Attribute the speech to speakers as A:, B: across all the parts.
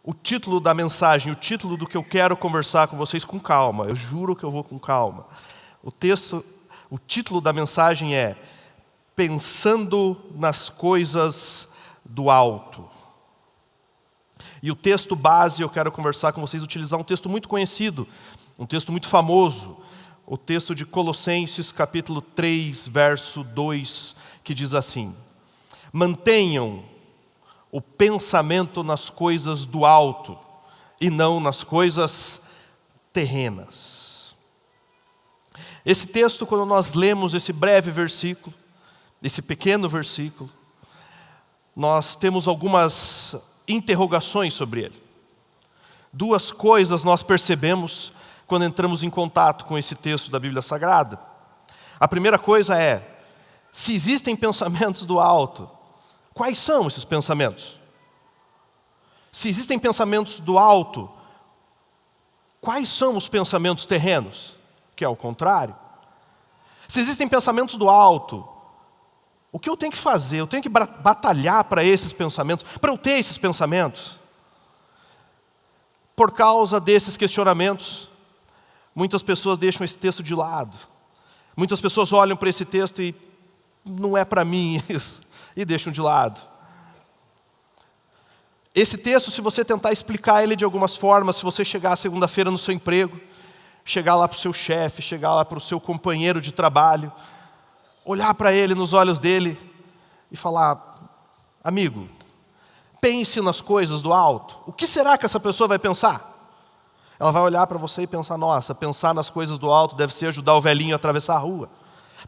A: o título da mensagem, o título do que eu quero conversar com vocês com calma. Eu juro que eu vou com calma. O título da mensagem é Pensando nas Coisas do Alto. E o texto base, eu quero conversar com vocês, utilizar um texto muito conhecido, um texto muito famoso, o texto de Colossenses, capítulo 3, verso 2, que diz assim: mantenham o pensamento nas coisas do alto e não nas coisas terrenas. Esse texto, quando nós lemos esse breve versículo, esse pequeno versículo, nós temos algumas interrogações sobre ele. Duas coisas nós percebemos quando entramos em contato com esse texto da Bíblia Sagrada. A primeira coisa é, se existem pensamentos do alto, quais são esses pensamentos? Se existem pensamentos do alto, quais são os pensamentos terrenos? Que é o contrário. Se existem pensamentos do alto, o que eu tenho que fazer? Eu tenho que batalhar para esses pensamentos, para eu ter esses pensamentos. Por causa desses questionamentos, muitas pessoas deixam esse texto de lado. Muitas pessoas olham para esse texto e não é para mim isso, e deixam de lado. Esse texto, se você tentar explicar ele de algumas formas, se você chegar segunda-feira no seu emprego, chegar lá para o seu chefe, chegar lá para o seu companheiro de trabalho, olhar para ele nos olhos dele e falar: amigo, pense nas coisas do alto. O que será que essa pessoa vai pensar? Ela vai olhar para você e pensar: nossa, pensar nas coisas do alto deve ser ajudar o velhinho a atravessar a rua.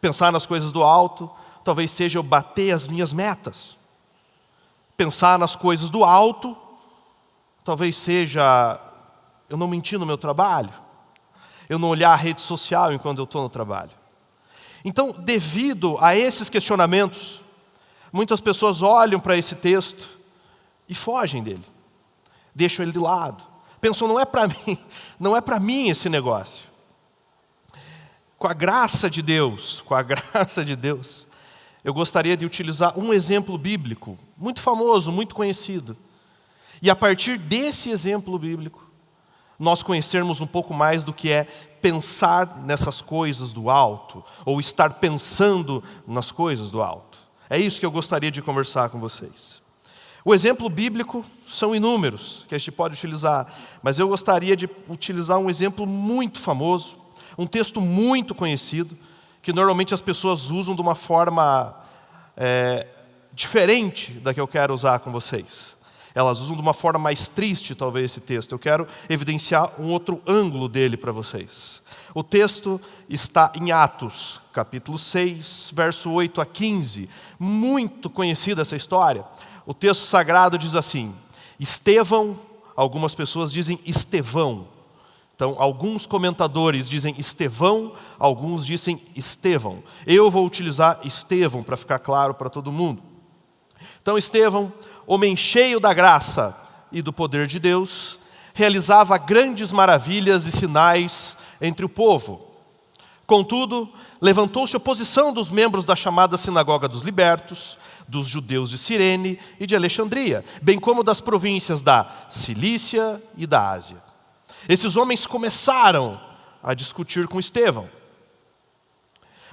A: Pensar nas coisas do alto talvez seja eu bater as minhas metas. Pensar nas coisas do alto talvez seja eu não mentir no meu trabalho. Eu não olhar a rede social enquanto eu estou no trabalho. Então, devido a esses questionamentos, muitas pessoas olham para esse texto e fogem dele. Deixam ele de lado. Pensam, não é para mim, não é para mim esse negócio. Com a graça de Deus, eu gostaria de utilizar um exemplo bíblico, muito famoso, muito conhecido. E a partir desse exemplo bíblico, nós conhecermos um pouco mais do que é pensar nessas coisas do alto, ou estar pensando nas coisas do alto. É isso que eu gostaria de conversar com vocês. O exemplo bíblico são inúmeros que a gente pode utilizar, mas eu gostaria de utilizar um exemplo muito famoso, um texto muito conhecido, que normalmente as pessoas usam de uma forma diferente da que eu quero usar com vocês. Elas usam de uma forma mais triste, talvez, esse texto. Eu quero evidenciar um outro ângulo dele para vocês. O texto está em Atos, capítulo 6, verso 8 a 15. Muito conhecida essa história. O texto sagrado diz assim: Estevão, algumas pessoas dizem Estevão. Então, alguns comentadores dizem Estevão, alguns dizem Estevão. Eu vou utilizar Estevão para ficar claro para todo mundo. Então, Estevão, homem cheio da graça e do poder de Deus, realizava grandes maravilhas e sinais entre o povo. Contudo, levantou-se oposição dos membros da chamada Sinagoga dos Libertos, dos judeus de Cirene e de Alexandria, bem como das províncias da Cilícia e da Ásia. Esses homens começaram a discutir com Estevão,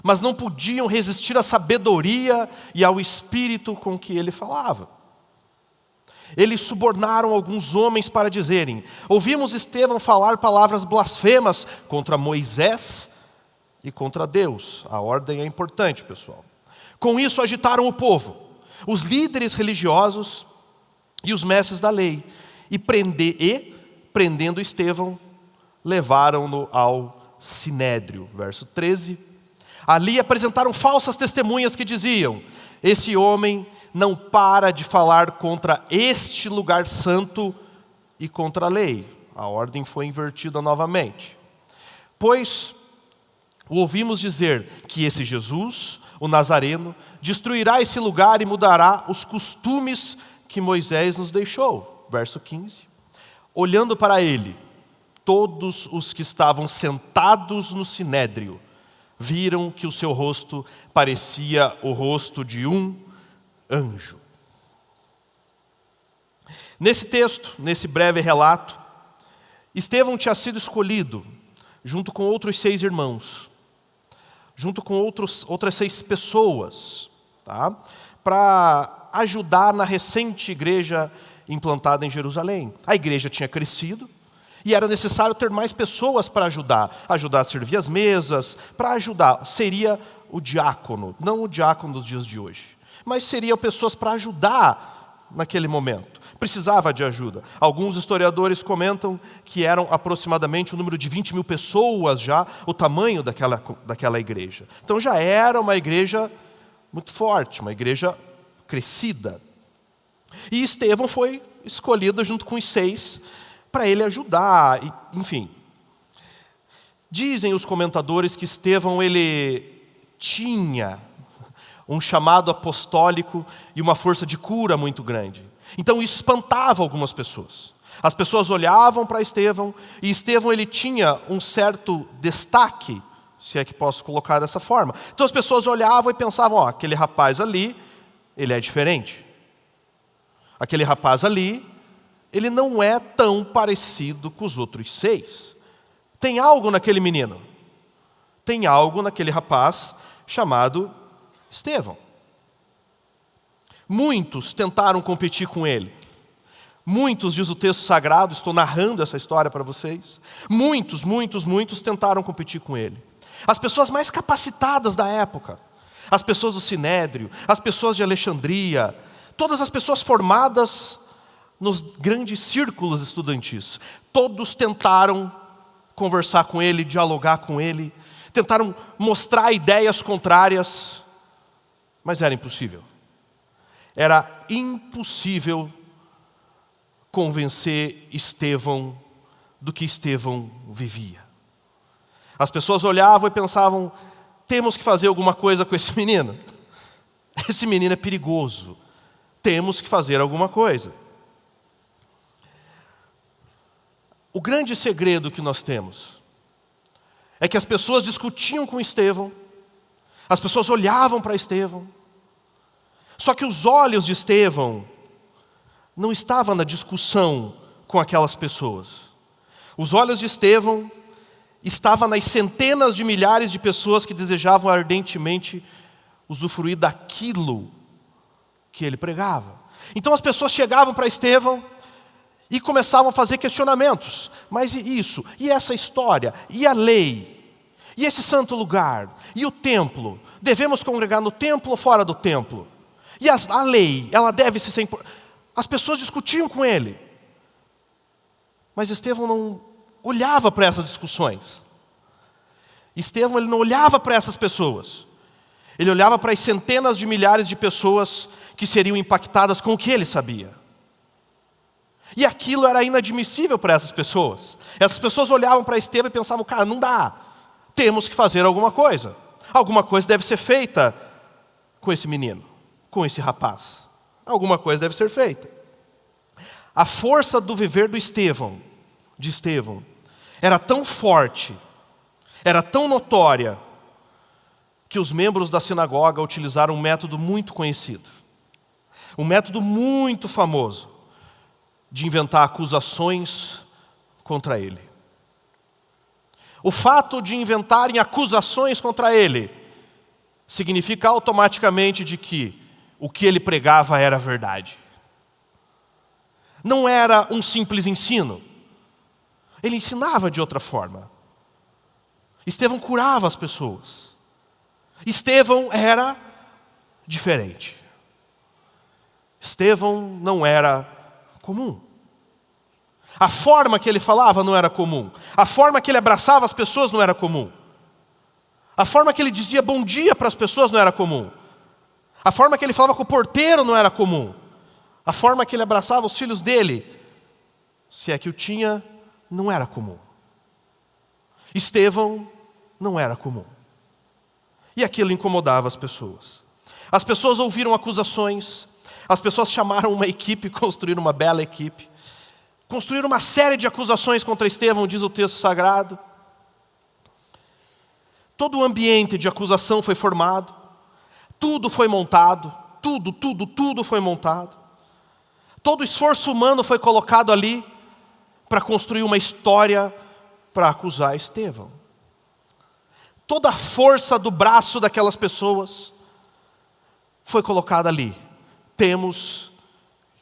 A: mas não podiam resistir à sabedoria e ao espírito com que ele falava. Eles subornaram alguns homens para dizerem: ouvimos Estevão falar palavras blasfemas contra Moisés e contra Deus. A ordem é importante, pessoal. Com isso agitaram o povo, os líderes religiosos e os mestres da lei, e prendendo Estevão, levaram-no ao Sinédrio. Verso 13. Ali apresentaram falsas testemunhas que diziam: esse homem não para de falar contra este lugar santo e contra a lei. A ordem foi invertida novamente. Pois o ouvimos dizer que esse Jesus, o Nazareno, destruirá esse lugar e mudará os costumes que Moisés nos deixou. Verso 15. Olhando para ele, todos os que estavam sentados no sinédrio viram que o seu rosto parecia o rosto de um anjo. Nesse texto, nesse breve relato, Estevão tinha sido escolhido, junto com outros 6 irmãos, junto com outras 6 pessoas, tá? Para ajudar na recente igreja implantada em Jerusalém. A igreja tinha crescido e era necessário ter mais pessoas para ajudar a servir as mesas, para ajudar. Seria o diácono, não o diácono dos dias de hoje, mas seriam pessoas para ajudar naquele momento. Precisava de ajuda. Alguns historiadores comentam que eram aproximadamente o número de 20 mil pessoas já, o tamanho daquela igreja. Então já era uma igreja muito forte, uma igreja crescida. E Estevão foi escolhido junto com os 6 para ele ajudar, enfim. Dizem os comentadores que Estevão ele tinha um chamado apostólico e uma força de cura muito grande. Então isso espantava algumas pessoas. As pessoas olhavam para Estevão e Estevão ele tinha um certo destaque, se é que posso colocar dessa forma. Então as pessoas olhavam e pensavam, aquele rapaz ali, ele é diferente. Aquele rapaz ali, ele não é tão parecido com os outros 6. Tem algo naquele menino. Tem algo naquele rapaz chamado Estevão. Muitos tentaram competir com ele. Muitos, diz o texto sagrado, estou narrando essa história para vocês. Muitos tentaram competir com ele. As pessoas mais capacitadas da época, as pessoas do Sinédrio, as pessoas de Alexandria, todas as pessoas formadas nos grandes círculos estudantis, todos tentaram conversar com ele, dialogar com ele, tentaram mostrar ideias contrárias, mas era impossível. Era impossível convencer Estevão do que Estevão vivia. As pessoas olhavam e pensavam, temos que fazer alguma coisa com esse menino. Esse menino é perigoso. Temos que fazer alguma coisa. O grande segredo que nós temos é que as pessoas discutiam com Estevão, as pessoas olhavam para Estevão, só que os olhos de Estevão não estavam na discussão com aquelas pessoas. Os olhos de Estevão estavam nas centenas de milhares de pessoas que desejavam ardentemente usufruir daquilo que ele pregava. Então as pessoas chegavam para Estevão e começavam a fazer questionamentos. Mas e isso? E essa história? E a lei? E esse santo lugar? E o templo? Devemos congregar no templo ou fora do templo? E a lei, ela deve ser... As pessoas discutiam com ele. Mas Estevão não olhava para essas discussões. Estevão ele não olhava para essas pessoas. Ele olhava para as centenas de milhares de pessoas que seriam impactadas com o que ele sabia. E aquilo era inadmissível para essas pessoas. Essas pessoas olhavam para Estevão e pensavam, cara, não dá. Temos que fazer alguma coisa. Alguma coisa deve ser feita com esse menino, com esse rapaz. Alguma coisa deve ser feita. A força do viver de Estevão, era tão forte, era tão notória, que os membros da sinagoga utilizaram um método muito conhecido, um método muito famoso, de inventar acusações contra ele. O fato de inventarem acusações contra ele significa automaticamente de que o que ele pregava era verdade. Não era um simples ensino. Ele ensinava de outra forma. Estevão curava as pessoas. Estevão era diferente. Estevão não era comum. A forma que ele falava não era comum. A forma que ele abraçava as pessoas não era comum. A forma que ele dizia bom dia para as pessoas não era comum. A forma que ele falava com o porteiro não era comum. A forma que ele abraçava os filhos dele, se é que o tinha, não era comum. Estevão não era comum. E aquilo incomodava as pessoas. As pessoas ouviram acusações, as pessoas chamaram uma equipe, construíram uma bela equipe, construíram uma série de acusações contra Estevão, diz o texto sagrado. Todo o ambiente de acusação foi formado, tudo foi montado, tudo foi montado. Todo esforço humano foi colocado ali para construir uma história para acusar Estevão. Toda a força do braço daquelas pessoas foi colocada ali. Temos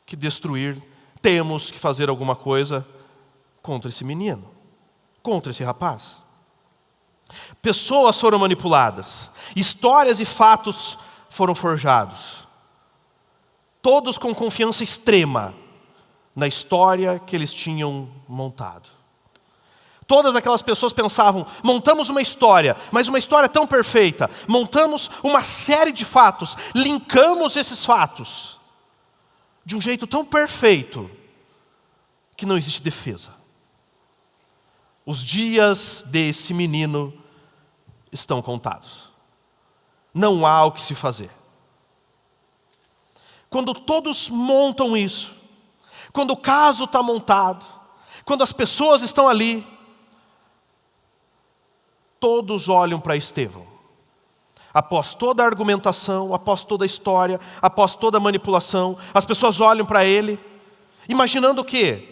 A: que destruir, temos que fazer alguma coisa contra esse menino, contra esse rapaz. Pessoas foram manipuladas, histórias e fatos foram forjados. Todos com confiança extrema na história que eles tinham montado. Todas aquelas pessoas pensavam, montamos uma história, mas uma história tão perfeita. Montamos uma série de fatos, linkamos esses fatos de um jeito tão perfeito que não existe defesa. Os dias desse menino estão contados. Não há o que se fazer. Quando todos montam isso, quando o caso está montado, quando as pessoas estão ali, todos olham para Estevão. Após toda a argumentação, após toda a história, após toda a manipulação, as pessoas olham para ele, imaginando o quê?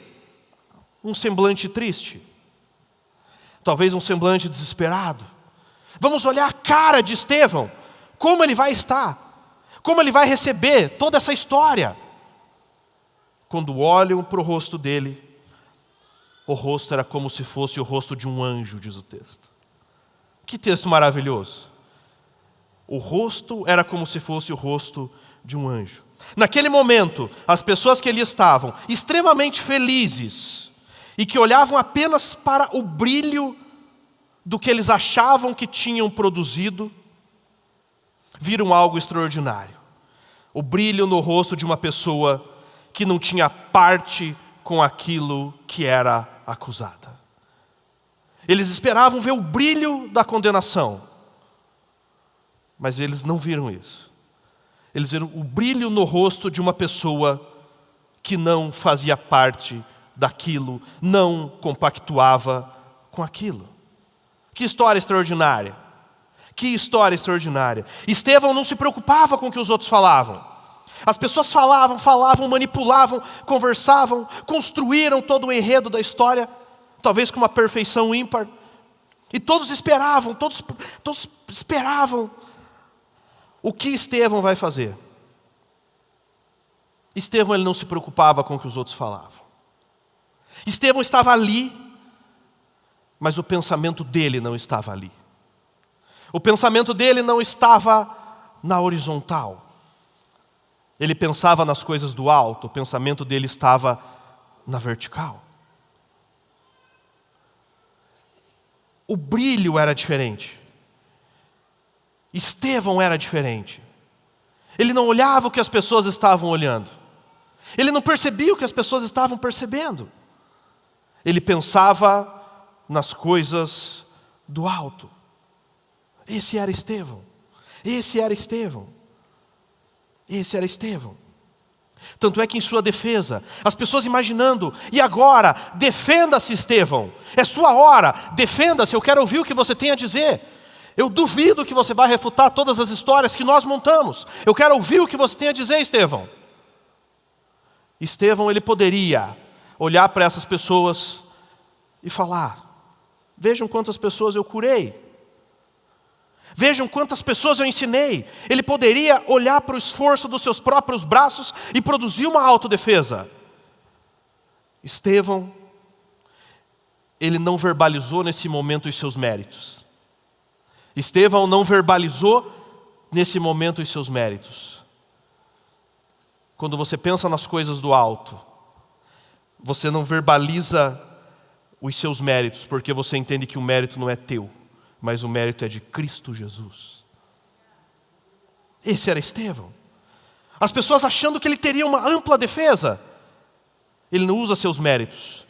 A: Um semblante triste. Talvez um semblante desesperado. Vamos olhar a cara de Estevão, como ele vai estar, como ele vai receber toda essa história. Quando olham para o rosto dele, o rosto era como se fosse o rosto de um anjo, diz o texto. Que texto maravilhoso. O rosto era como se fosse o rosto de um anjo. Naquele momento, as pessoas que ali estavam, extremamente felizes, e que olhavam apenas para o brilho do que eles achavam que tinham produzido, viram algo extraordinário. O brilho no rosto de uma pessoa que não tinha parte com aquilo que era acusada. Eles esperavam ver o brilho da condenação, mas eles não viram isso. Eles viram o brilho no rosto de uma pessoa que não fazia parte daquilo, não compactuava com aquilo. Que história extraordinária! Que história extraordinária! Estevão não se preocupava com o que os outros falavam. As pessoas falavam, manipulavam, conversavam, construíram todo o enredo da história, talvez com uma perfeição ímpar. E todos esperavam o que Estevão vai fazer. Estevão, ele não se preocupava com o que os outros falavam. Estevão estava ali, mas o pensamento dele não estava ali. O pensamento dele não estava na horizontal. Ele pensava nas coisas do alto, o pensamento dele estava na vertical. O brilho era diferente. Estevão era diferente. Ele não olhava o que as pessoas estavam olhando. Ele não percebia o que as pessoas estavam percebendo. Ele pensava nas coisas do alto. Esse era Estevão. Esse era Estevão. Esse era Estevão. Tanto é que em sua defesa, as pessoas imaginando, e agora, defenda-se Estevão, é sua hora, defenda-se, eu quero ouvir o que você tem a dizer. Eu duvido que você vai refutar todas as histórias que nós montamos. Eu quero ouvir o que você tem a dizer, Estevão. Estevão, ele poderia olhar para essas pessoas e falar: vejam quantas pessoas eu curei. Vejam quantas pessoas eu ensinei. Ele poderia olhar para o esforço dos seus próprios braços e produzir uma autodefesa. Estevão, ele não verbalizou nesse momento os seus méritos. Estevão não verbalizou nesse momento os seus méritos. Quando você pensa nas coisas do alto, você não verbaliza os seus méritos, porque você entende que o mérito não é teu, mas o mérito é de Cristo Jesus. Esse era Estevão. As pessoas achando que ele teria uma ampla defesa. Ele não usa seus méritos,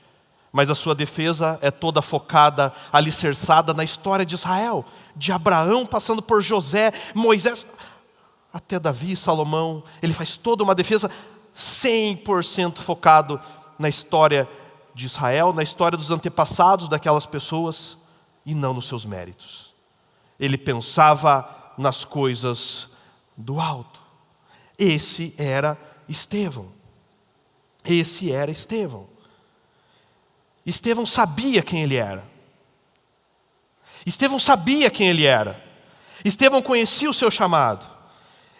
A: mas a sua defesa é toda focada, alicerçada na história de Israel, de Abraão, passando por José, Moisés, até Davi, Salomão. Ele faz toda uma defesa 100% focado na história de Israel, na história dos antepassados daquelas pessoas, e não nos seus méritos. Ele pensava nas coisas do alto. Esse era Estevão. Esse era Estevão. Estevão sabia quem ele era. Estevão sabia quem ele era. Estevão conhecia o seu chamado.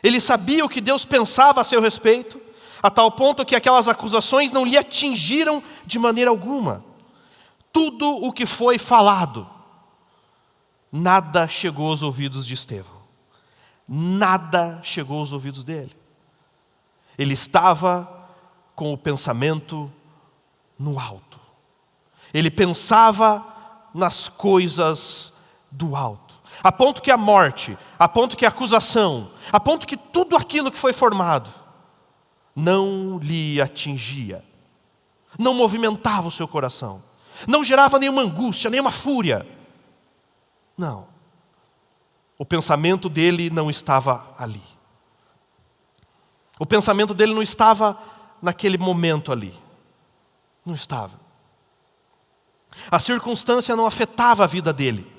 A: Ele sabia o que Deus pensava a seu respeito, a tal ponto que aquelas acusações não lhe atingiram de maneira alguma. Tudo o que foi falado, nada chegou aos ouvidos de Estevão. Nada chegou aos ouvidos dele. Ele estava com o pensamento no alto. Ele pensava nas coisas do alto. A ponto que a morte, a ponto que a acusação, a ponto que tudo aquilo que foi formado não lhe atingia. Não movimentava o seu coração. Não gerava nenhuma angústia, nenhuma fúria. Não. O pensamento dele não estava ali. O pensamento dele não estava naquele momento ali. Não estava. A circunstância não afetava a vida dele.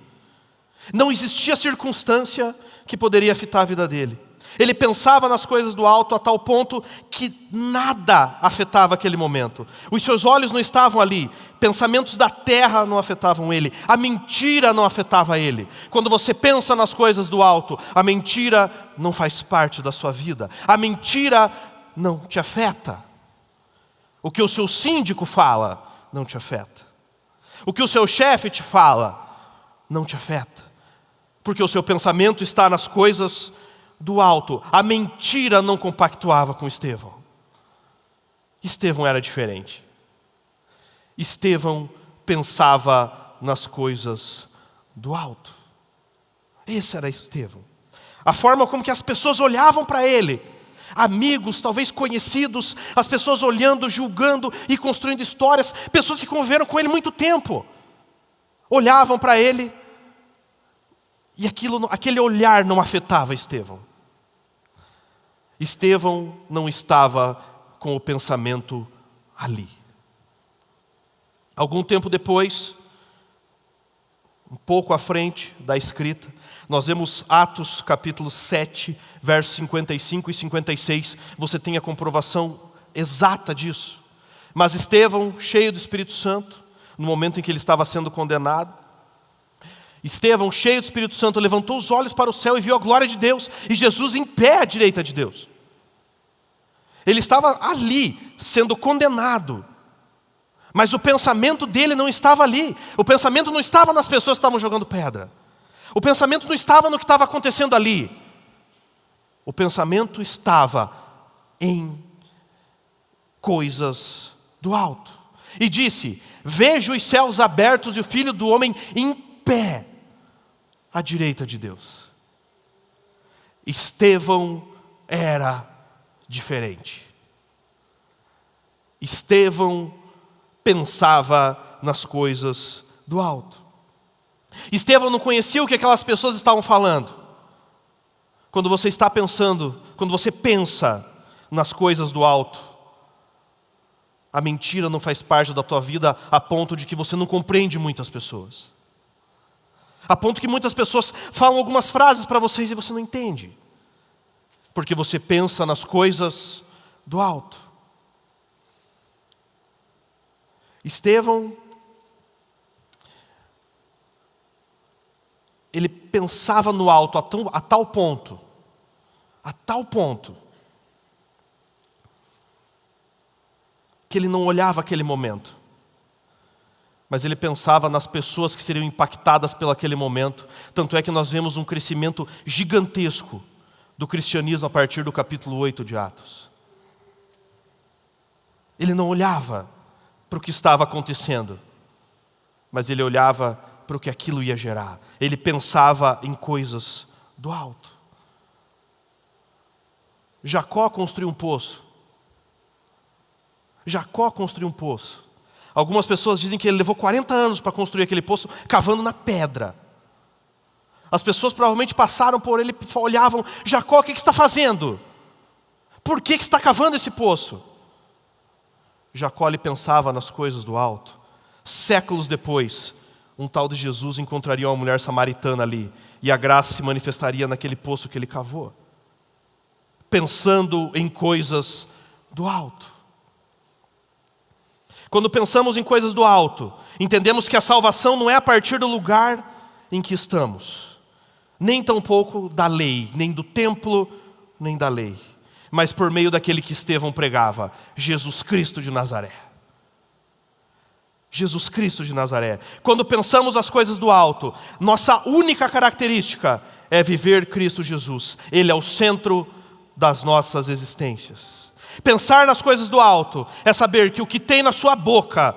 A: Não existia circunstância que poderia afetar a vida dele. Ele pensava nas coisas do alto a tal ponto que nada afetava aquele momento. Os seus olhos não estavam ali. Pensamentos da terra não afetavam ele. A mentira não afetava ele. Quando você pensa nas coisas do alto, a mentira não faz parte da sua vida. A mentira não te afeta. O que o seu síndico fala não te afeta. O que o seu chefe te fala não te afeta. Porque o seu pensamento está nas coisas do alto. A mentira não compactuava com Estevão. Estevão era diferente. Estevão pensava nas coisas do alto. Esse era Estevão. A forma como que as pessoas olhavam para ele. Amigos, talvez conhecidos, as pessoas olhando, julgando e construindo histórias. Pessoas que conviveram com ele muito tempo. Olhavam para ele. E aquele olhar não afetava Estevão. Estevão não estava com o pensamento ali. Algum tempo depois, um pouco à frente da escrita, nós vemos Atos capítulo 7, versos 55 e 56. Você tem a comprovação exata disso. Mas Estevão, cheio do Espírito Santo, no momento em que ele estava sendo condenado, Estevão, cheio do Espírito Santo, levantou os olhos para o céu e viu a glória de Deus e Jesus em pé à direita de Deus. Ele estava ali, sendo condenado. Mas o pensamento dele não estava ali. O pensamento não estava nas pessoas que estavam jogando pedra. O pensamento não estava no que estava acontecendo ali. O pensamento estava em coisas do alto. E disse: vejo os céus abertos e o Filho do Homem em pé à direita de Deus. Estevão era diferente. Estevão pensava nas coisas do alto. Estevão não conhecia o que aquelas pessoas estavam falando. Quando você está pensando, quando você pensa nas coisas do alto, a mentira não faz parte da tua vida a ponto de que você não compreende muitas pessoas. A ponto que muitas pessoas falam algumas frases para vocês e você não entende. Porque você pensa nas coisas do alto. Estevão, ele pensava no alto a tal ponto, que ele não olhava aquele momento. Mas ele pensava nas pessoas que seriam impactadas pelo aquele momento. Tanto é que nós vemos um crescimento gigantesco do cristianismo a partir do capítulo 8 de Atos. Ele não olhava para o que estava acontecendo, mas ele olhava para o que aquilo ia gerar. Ele pensava em coisas do alto. Jacó construiu um poço. Jacó construiu um poço. Algumas pessoas dizem que ele levou 40 anos para construir aquele poço, cavando na pedra. As pessoas provavelmente passaram por ele e olhavam: Jacó, o que você está fazendo? Por que você está cavando esse poço? Jacó ele pensava nas coisas do alto. Séculos depois, um tal de Jesus encontraria uma mulher samaritana ali, e a graça se manifestaria naquele poço que ele cavou. Pensando em coisas do alto. Quando pensamos em coisas do alto, entendemos que a salvação não é a partir do lugar em que estamos, nem tampouco da lei, nem do templo, nem da lei, mas por meio daquele que Estevão pregava, Jesus Cristo de Nazaré. Jesus Cristo de Nazaré. Quando pensamos as coisas do alto, nossa única característica é viver Cristo Jesus. Ele é o centro das nossas existências. Pensar nas coisas do alto é saber que o que tem na sua boca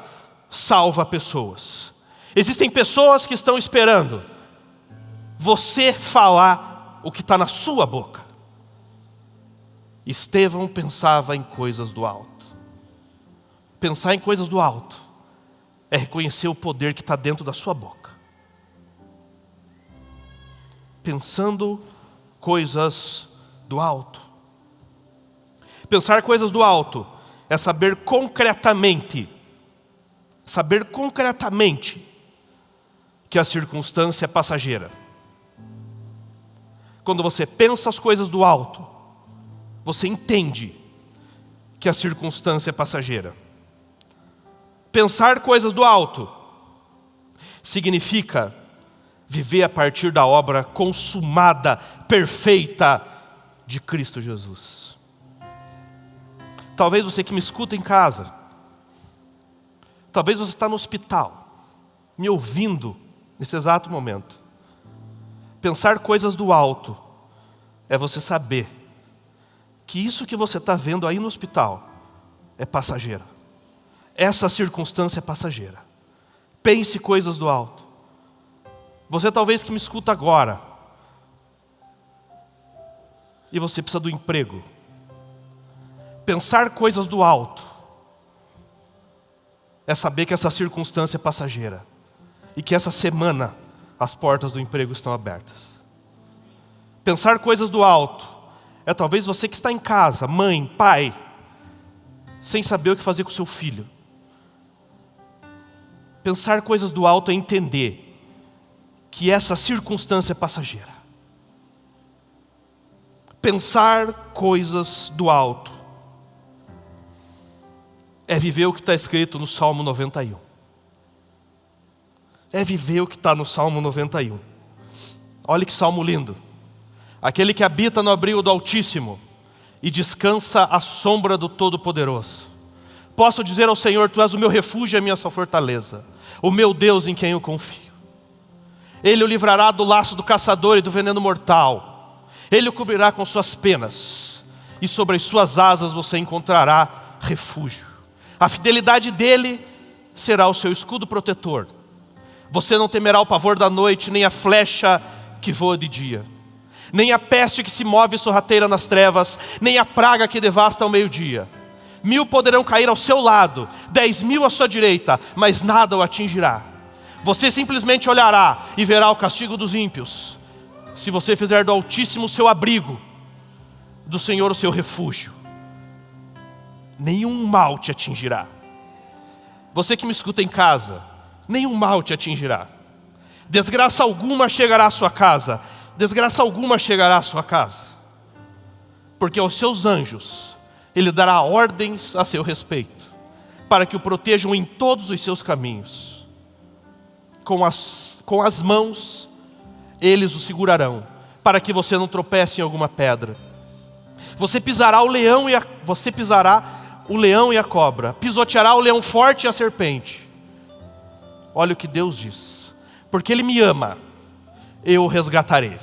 A: salva pessoas. Existem pessoas que estão esperando você falar o que está na sua boca. Estevão pensava em coisas do alto. Pensar em coisas do alto é reconhecer o poder que está dentro da sua boca. Pensando coisas do alto. Pensar coisas do alto é saber concretamente que a circunstância é passageira. Quando você pensa as coisas do alto, você entende que a circunstância é passageira. Pensar coisas do alto significa viver a partir da obra consumada, perfeita de Cristo Jesus. Talvez você que me escuta em casa, talvez você está no hospital, me ouvindo nesse exato momento. Pensar coisas do alto é você saber que isso que você está vendo aí no hospital é passageiro. Essa circunstância é passageira. Pense coisas do alto. Você talvez que me escuta agora, e você precisa do emprego. Pensar coisas do alto é saber que essa circunstância é passageira e que essa semana as portas do emprego estão abertas. Pensar coisas do alto é talvez você que está em casa, mãe, pai, sem saber o que fazer com o seu filho. Pensar coisas do alto é entender que essa circunstância é passageira. Pensar coisas do alto é viver o que está escrito no Salmo 91. É viver o que está no Salmo 91. Olha que salmo lindo. Aquele que habita no abrigo do Altíssimo e descansa à sombra do Todo-Poderoso. Posso dizer ao Senhor, Tu és o meu refúgio e a minha fortaleza, o meu Deus em quem eu confio. Ele o livrará do laço do caçador e do veneno mortal. Ele o cobrirá com suas penas, e sobre as suas asas você encontrará refúgio. A fidelidade dele será o seu escudo protetor. Você não temerá o pavor da noite, nem a flecha que voa de dia, nem a peste que se move sorrateira nas trevas, nem a praga que devasta ao meio-dia. 1000 poderão cair ao seu lado, 10.000 à sua direita, mas nada o atingirá. Você simplesmente olhará e verá o castigo dos ímpios. Se você fizer do Altíssimo o seu abrigo, do Senhor o seu refúgio, nenhum mal te atingirá. Você que me escuta em casa, nenhum mal te atingirá. Desgraça alguma chegará à sua casa. Desgraça alguma chegará à sua casa. Porque aos seus anjos Ele dará ordens a seu respeito, para que o protejam em todos os seus caminhos. Com as mãos eles o segurarão, para que você não tropece em alguma pedra. Você pisará o leão e a cobra, pisoteará o leão forte e a serpente. Olha o que Deus diz: porque Ele me ama, eu o resgatarei,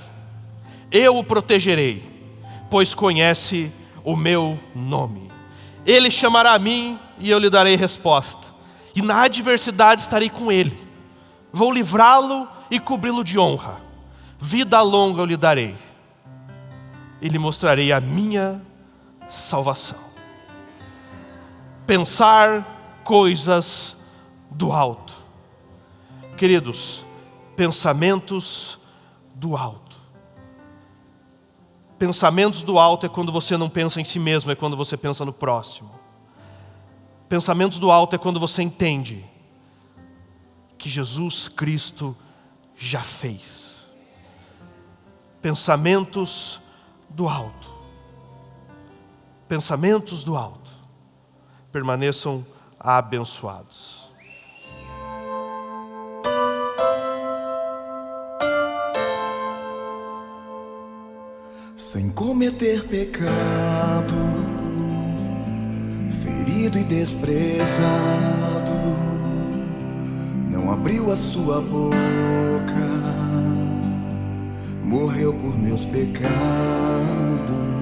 A: eu o protegerei, pois conhece o meu nome. Ele chamará a mim e eu lhe darei resposta, e na adversidade estarei com ele. Vou livrá-lo e cobri-lo de honra. Vida longa eu lhe darei e lhe mostrarei a minha salvação. Pensar coisas do alto. Queridos, pensamentos do alto. Pensamentos do alto é quando você não pensa em si mesmo, é quando você pensa no próximo. Pensamentos do alto é quando você entende que Jesus Cristo já fez. Pensamentos do alto. Pensamentos do alto. Permaneçam abençoados.
B: Sem cometer pecado, ferido e desprezado, não abriu a sua boca, morreu por meus pecados.